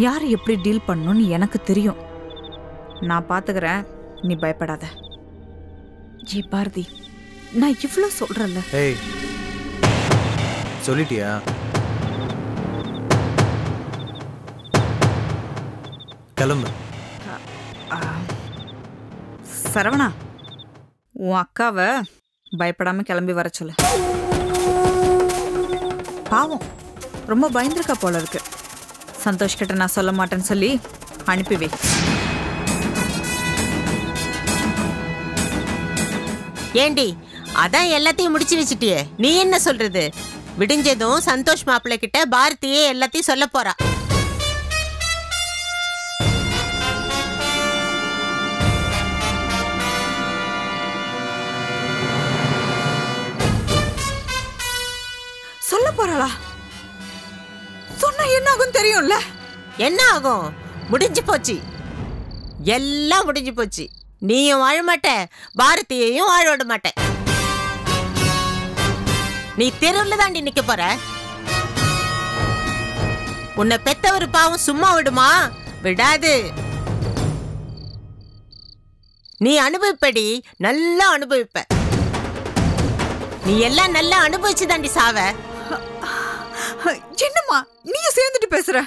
யார் எப்படி டீல் பண்ணணும்னு எனக்கு தெரியும். நான் பாத்துக்கிறேன், நீ பயப்படாத. ஜி பாரதி, நான் இவ்வளவு சொல்றேன்ல. ஏய், சொல்லிட்டியா? கிளம்பு. சரவணா, உன் அக்காவை பயப்படாம கிளம்பி வர சொல்லு. பாவம், ரொம்ப பயந்துருக்கா போல இருக்கு. சந்தோஷ் கிட்ட நான் சொல்ல மாட்டேன்னு சொல்லி அனுப்பிவே. ஏண்டி, அதான் எல்லாத்தையும் முடிச்சு வச்சுட்டியே, நீ என்ன சொல்றது? விடிஞ்சதும் சந்தோஷ் மாப்பிள்ளை கிட்ட பாரதியே எல்லாத்தையும் சொல்ல போறா. சொல்ல போறாளா? சொன்னா என்ன ஆகும் தெரியும்ல? என்ன ஆகும்? முடிஞ்சு போச்சு, எல்லாம் முடிஞ்சு போச்சு. நீயும் வாழ மாட்ட, பாரதியையும் வாழ விட மாட்ட. நீ தெருவுல தாண்டி நிக்க போற. உன்னை பெத்தவர் பாவம் சும்மா விடுமா? விடாது. நீ அனுபவிப்படி, நல்லா அனுபவிப்ப. நீ எல்லாம் நல்லா அனுபவிச்சு தாண்டி சாவ. என்னம்மா நீயும் சேர்ந்துட்டு பேசுற?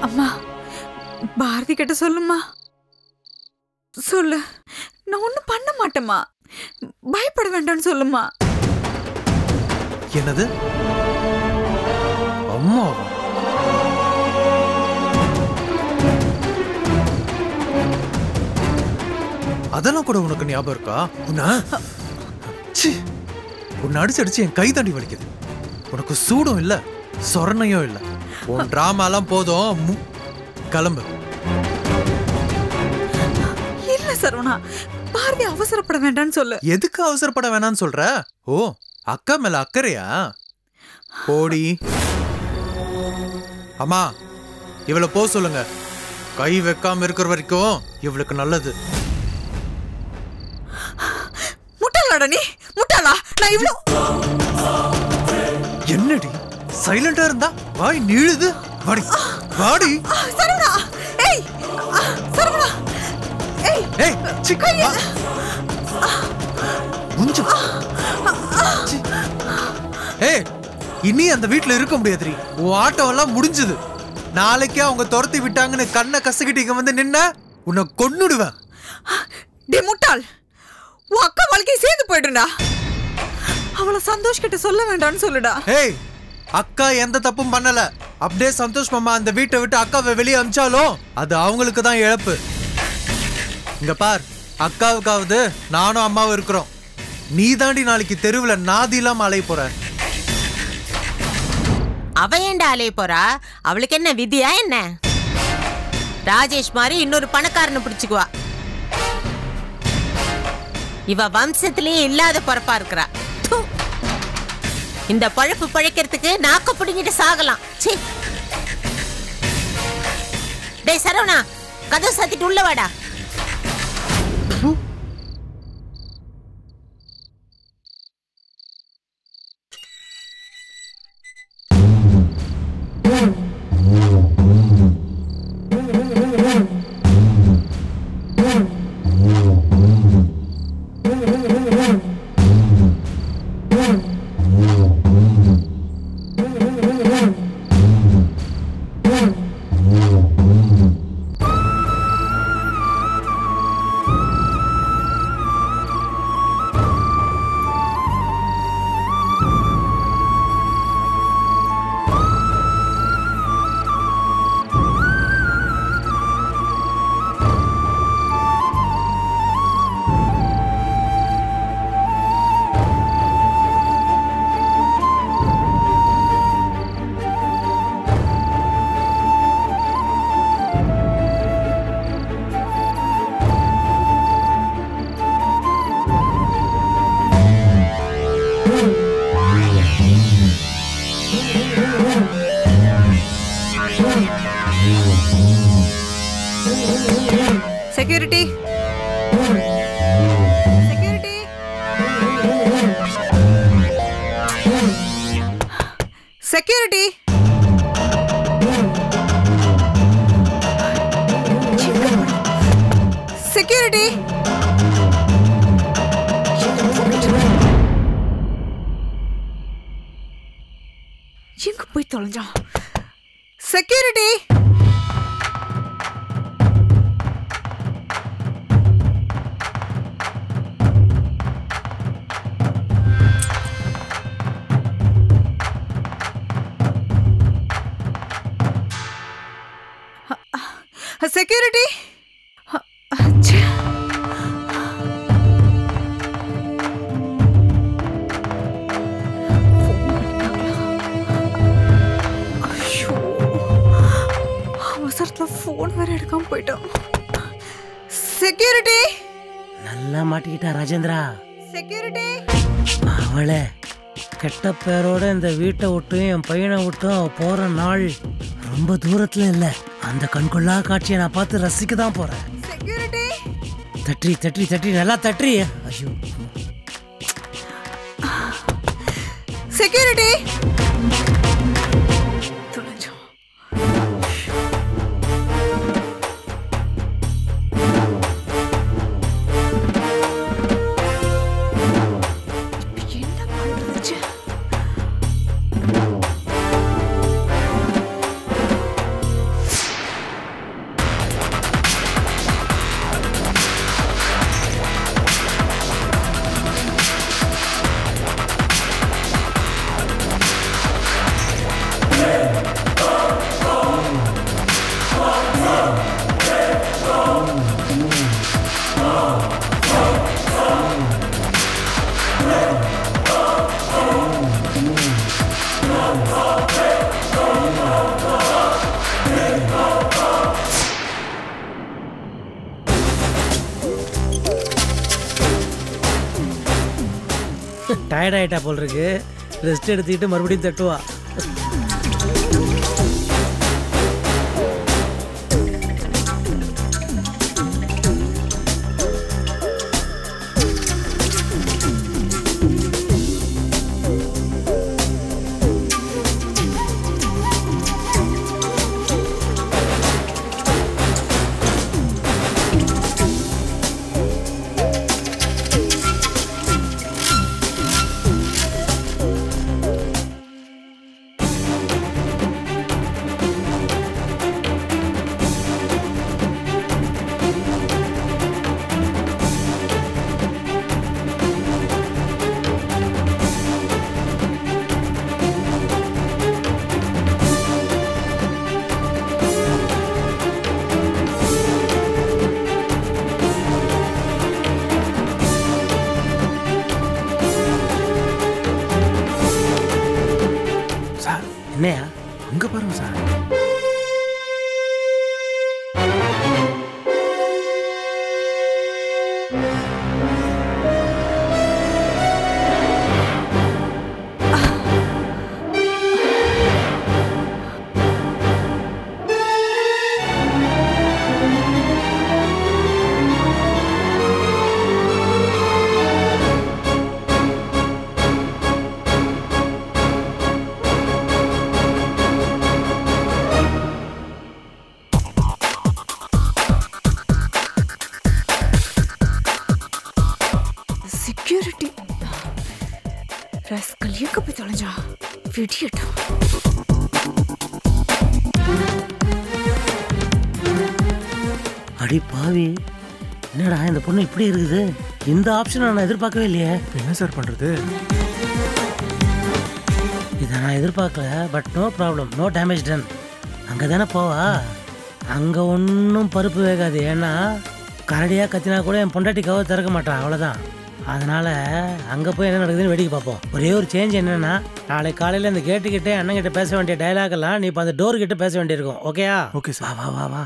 அம்மா, பாரதி கிட்ட சொல்லுமா, சொல்லு. நான் ஒண்ணும் பண்ண மாட்டேம்மா, பயப்பட வேண்டாம்னு சொல்லுமா. என்னது? அம்மா, அதெல்லாம் கூட உனக்கு ஞாபகம் இருக்கா? உன்னை அடிச்சு என் கை தாண்டி வலிக்குது. உனக்கு சூடும் இல்ல, சொரணையும் இல்ல. உன் டிராமாலாம் போதும், கிளம்பு. இல்ல சரவணா, பாரதி அவசரப்பட வேண்டாம்னு சொல்லு. எதுக்கு அவசரப்பட வேணாம்னு சொல்ற? ஓ, அக்கா மேல அக்கறையா? போடி. அம்மா, இவளை போ சொல்லுங்க. கை வைக்காம இருக்கிற வரைக்கும் இவளுக்கு நல்லது. முட்டாளாடா நீ, முட்டாளா? நான் இவ்ளோ என்னடி சைலண்டா இருந்தா வாய் நீளுது? வாடி வாடி. சரவணா, ஏய் சரவணா, ஏய் ஏய் சிக்கா முஞ்சு. ஏய், இனி அந்த வீட்டுல இருக்க முடியாதுரி. உன் ஆட்டம் எல்லாம் முடிஞ்சது. நாளைக்கே அவங்க துரத்தி விட்டாங்கன்னு கண்ணை கசக்கிட்டு இங்க வந்து நின்ன உன்னை கொன்னுடுவேன். டே முட்டாள், உன் அக்கா வாழ்க்கை சேர்ந்து போயிடுடா. அவளை சந்தோஷ் கிட்ட சொல்ல வேண்டாம்னு சொல்லுடா. ஏய், அக்கா எந்த தப்பும் பண்ணல. அப்படியே சந்தோஷ் மாமா அந்த வீட்டை விட்டு அக்காவை வெளியே அமிச்சாலும் அது அவங்களுக்கு தான் இழப்பு. இங்க பார், அக்காவுக்காவது நானும் அம்மாவும் இருக்கிறோம். நீ தாண்டி நாளைக்கு தெருவுல நாதி இல்லாம அலைய போற. அவ ஏண்டா அலைய போறா? அவளுக்கு என்ன விதியா என்ன? ராஜேஷ் மாதிரி இன்னொரு பணக்காரனை பிடிச்சுக்குவா. இவ வம்சத்திலேயே இல்லாத பொறப்பா இருக்கிறா. இந்த பழப்பு பழைக்கிறதுக்கு நாக்க பிடிங்கிட்டு சாகலாம். டேய் சரவணா, கதவு சாத்திட்டு உள்ள வாடா. செக்யூரிட்டி, செக்யூரிட்டி, செக்யூரிட்டி செக்யூரிட்டி எங்க போய் தொலைஞ்சான்? செக்யூரிட்டி செக்யூரிட்டி அவசரத்துல போன் வேற எடுக்காம போயிட்டோம். செக்யூரிட்டி நல்லா மாட்டிக்கிட்டா ராஜேந்திரா. செக்யூரிட்டி அவளை கெட்ட பேரோட இந்த வீட்டை விட்டும் என் பையனை விட்டும் அவ போற நாள் ரொம்ப தூரத்துல இல்ல. அந்த கண்கொள்ளா காட்சியை நான் பார்த்து ரசிக்க தான் போறேன். செக்யூரிட்டி தட்டி தட்டி தட்டி நல்லா தட்டி. ஐயோ செக்யூரிட்டி டயர்ட் ஆயிட்டா போல் இருக்கு. ரெஸ்ட் எடுத்துக்கிட்டு மறுபடியும் தட்டுவா. என்னையா அங்க பாருங்க சார். செக்யூரிட்டி ரஸ்கல் எங்க போய் தொலைஞ்சா? விடியட்டும். அடி பாவி, என்னடா இந்த பொண்ணு இப்படி இருக்குது? இந்த ஆப்ஷனை நான் எதிர்பார்க்கவே இல்லையே. என்ன சார் பண்றது? இதை நான் எதிர்பார்க்கல. But no problem, no damage done. அங்கே தானே போவா. அங்கே ஒன்றும் பருப்பு வேகாது. ஏன்னா கரடியாக கத்தினா கூட என் பொண்டாட்டிக்காக திறக்க மாட்டான், அவ்வளோதான். அதனால் அங்கே போய் என்ன நடக்குதுன்னு வேடிக்கை பார்ப்போம். ஒரே ஒரு சேஞ்ச் என்னென்னா, நாளைக்கு காலையில் இந்த கேட்டுக்கிட்டே அண்ணங்கிட்ட பேச வேண்டிய டைலாகெல்லாம் நீ இப்போ அந்த டோர்கிட்ட பேச வேண்டியிருக்கும். ஓகேயா? Okay sir. வா வா வா.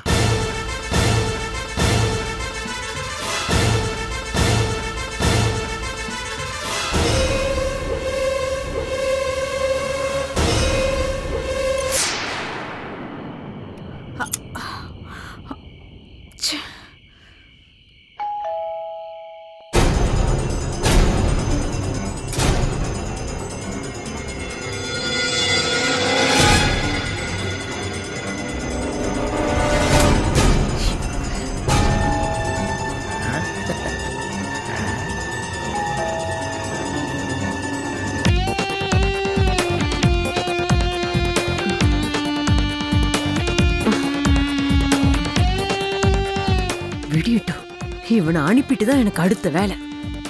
இவனை அனுப்பிட்டு தான் எனக்கு அடுத்த வேலை.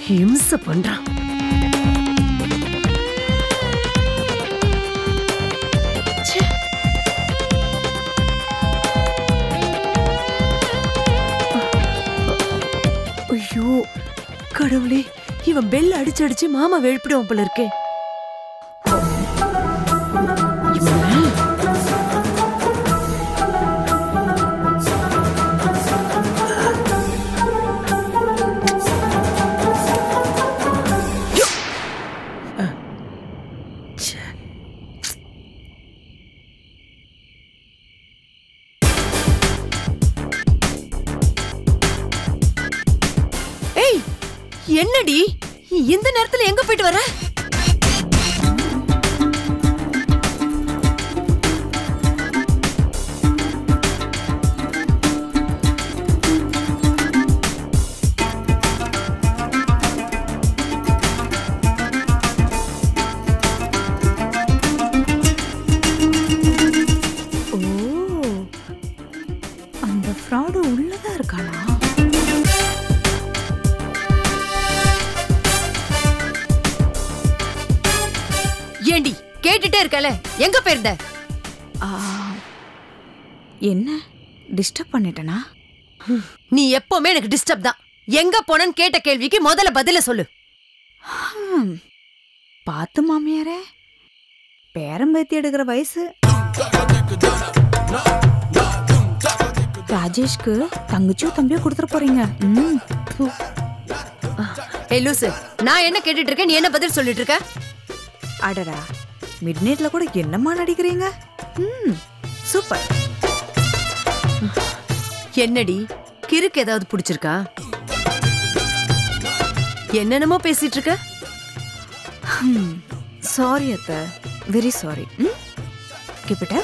ஹிம்சை பண்றான். ஐயோ கடவுளே, இவன் பெல் அடிச்சு அடிச்சு மாமா எழுப்பிடுவான் போல இருக்கே. என்னடி இந்த நேரத்துல எங்க போயிட்டு வர? ஓ, அந்த ஃப்ராடு உள்ளதா இருக்கானா? ஏண்டி கேட்டுட்டே இருக்கல, எங்க போயிருந்த? என்ன டிஸ்டர்ப் பண்ணிட்டனா? நீ எப்பவுமே எனக்கு டிஸ்டர்ப் தான். எங்க போனன்னு கேட்ட கேள்விக்கு முதல்ல பதில சொல்லு. பாத்து மாமியாரே, பேரம்பேத்தி எடுக்கிற வயசு. ராஜேஷ்க்கு தங்கச்சியும் தம்பியும் கொடுத்துட போறீங்க. ஏய் லூசு, நான் என்ன கேட்டுட்டு இருக்கேன், நீ என்ன பதில் சொல்லிட்டு இருக்க? அடடா, மிட் நைட்ல கூட என்னமா நடிக்கிறீங்க? சூப்பர். என்னடி கிறுக்கு ஏதாவது பிடிச்சிருக்கா? என்னென்னமோ பேசிட்டு இருக்க. சாரி அத்தை, வெரி சாரி. கிப்பிட்ட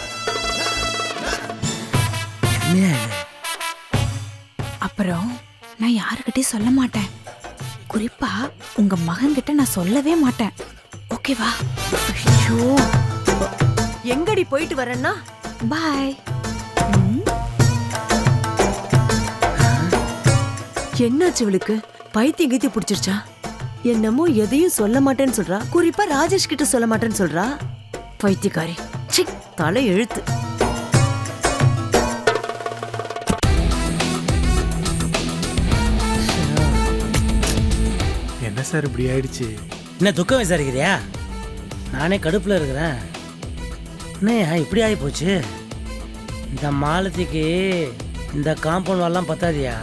அப்புறம் நான் யாருக்கிட்டே சொல்ல மாட்டேன். குறிப்பா உங்க மகன்கிட்ட நான் சொல்லவே மாட்டேன். ஓகேவா? ஐயோ, எங்கடி போயிட்டு வரேன்னா? பாய். என்னாச்சு இவளுக்கு? பைத்தியம் கீத்தி பிடிச்சிருச்சா? என்னமோ எதையும் சொல்ல மாட்டேன்னு சொல்றா. குறிப்பா ராஜேஷ் கிட்ட சொல்ல மாட்டேன்னு சொல்றா. பைத்தியக்காரி. சி, தலை எழுத்து. என்ன சார் இப்படி ஆயிடுச்சு? என்ன துக்கம் விசாரிக்கிறியா? நானே கடுப்பில் இருக்கிறேன். என்னையா இப்படி ஆகி போச்சு? இந்த மாலத்திக்கு இந்த காம்பவுண்ட் வால்லாம் பத்தாதியா?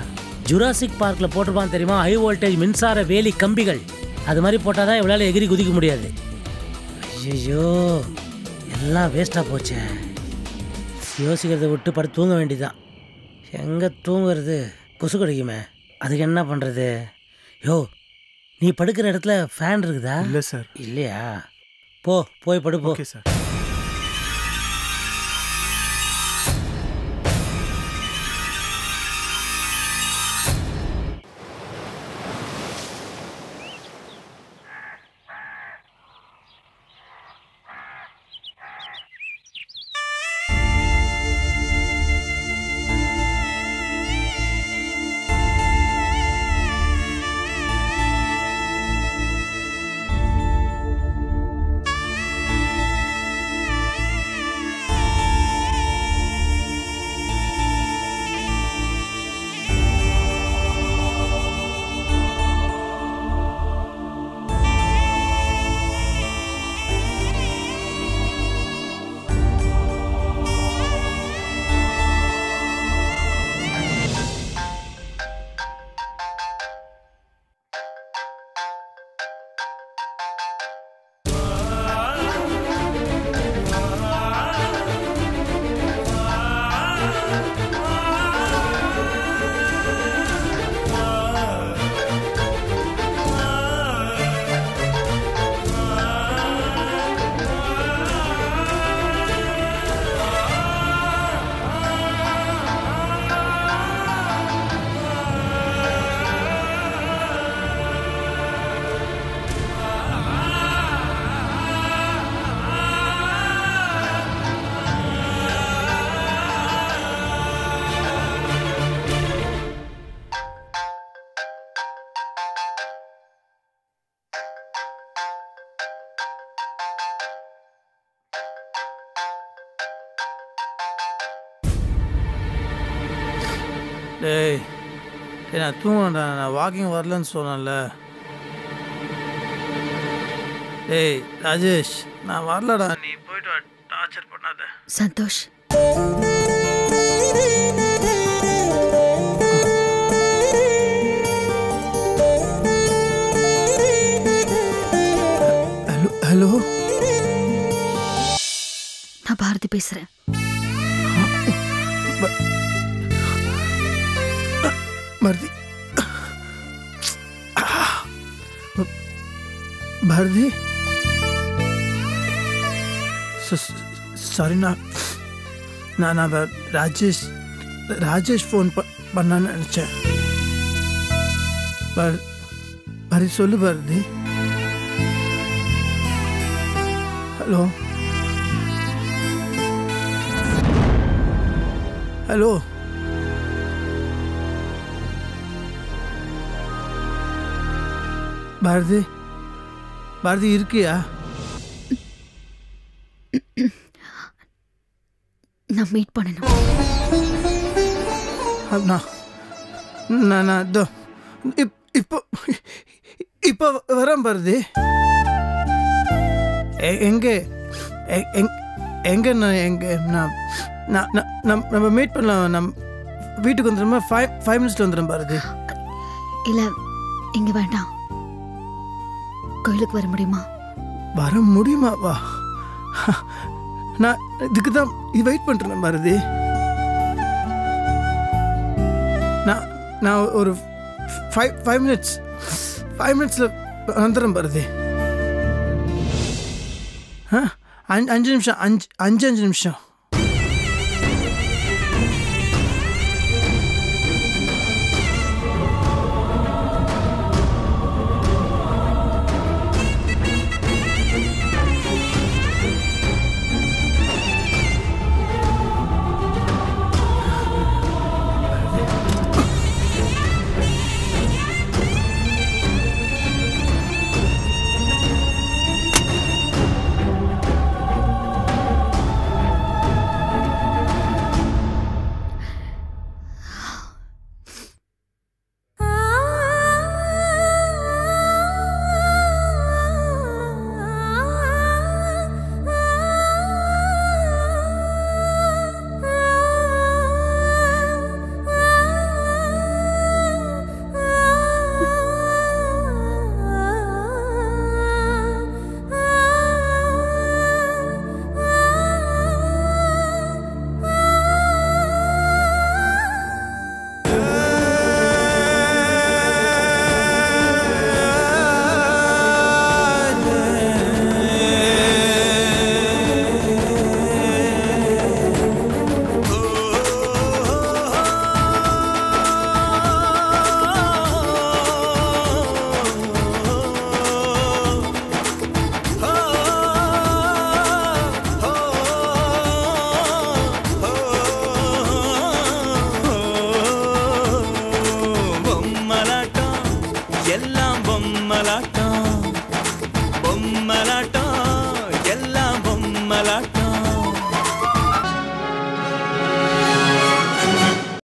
ஜுராசிக் பார்க்கில் போட்டிருப்பான் தெரியுமா, ஹை வோல்டேஜ் மின்சார வேலி கம்பிகள். அது மாதிரி போட்டால் தான் இவளால் எகிரி குதிக்க முடியாது. ஐயோ, எல்லாம் வேஸ்ட்டாக போச்சே. யோசிக்கிறத விட்டு படுத்து தூங்க வேண்டியதான். எங்கே தூங்குறது? கொசு கிடைக்குமே, அதுக்கு என்ன பண்ணுறது? யோ, நீ படுக்கிற இடத்துல ஃபேன் இருக்குதா? இல்லை சார். இல்லையா? போய் படுப்போ. Okay sir. டேய் நான் தூங்கண்டா, நான் வாக்கிங் வரலன்னு சொன்னேன்ல. டேய் ராஜேஷ், நான் வரலடா, நீ போயிட்டு டார்ச்சர் பண்ணாத. சந்தோஷ், ஹலோ, நான் பாரதி பேசுறேன். பாரதி, பாரதி, சாரி, நான் ராஜேஷ் ஃபோன் பண்ணான்னு நினச்சேன். பாரதி சொல்லு பாரதி. ஹலோ, ஹலோ, பாரதி, பாரதி இருக்கியா? நான் மீட் பண்ணணும். நான் இதோ இப்போ வரேன் பாரதி. எங்கே நம்ம மீட் பண்ணலாம். வீட்டுக்கு வந்துடுமா? 5 மினிட்ஸில் வந்துடும் பாரதி. இல்ல, இங்க வேண்டாம், கோயிலுக்கு வர முடியுமா? வர முடியுமா? வா, நான் இதுக்கு தான் வெயிட் பண்ணுறேன் பாரதி. நான் ஒரு 5 மினிட்ஸில் வந்துடுறேன் பாரதி. 5 நிமிஷம், 5 நிமிஷம்.